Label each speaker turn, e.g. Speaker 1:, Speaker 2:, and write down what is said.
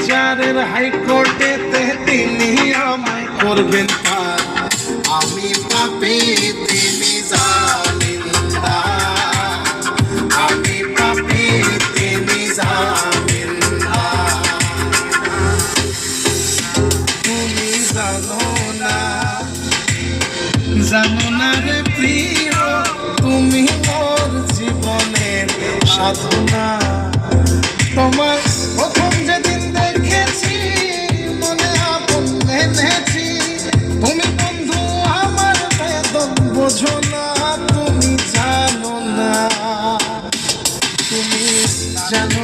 Speaker 1: বিচারের হাইকোর্টেতে তিনি আমায় করবেন পার। আমি পাপী তিনি জামিনদার, আমি পাপী তিনি জামিনদার। তুমি জানো না, জানো না রে প্রিয়, তুমি মোর জীবনের সাধনা। তোমার প্রথম যেদিন দেখেছি মনে আপন এনেছি, তুমি বন্ধু আমার বেদন বোঝো না, তুমি জানো না, তুমি জানো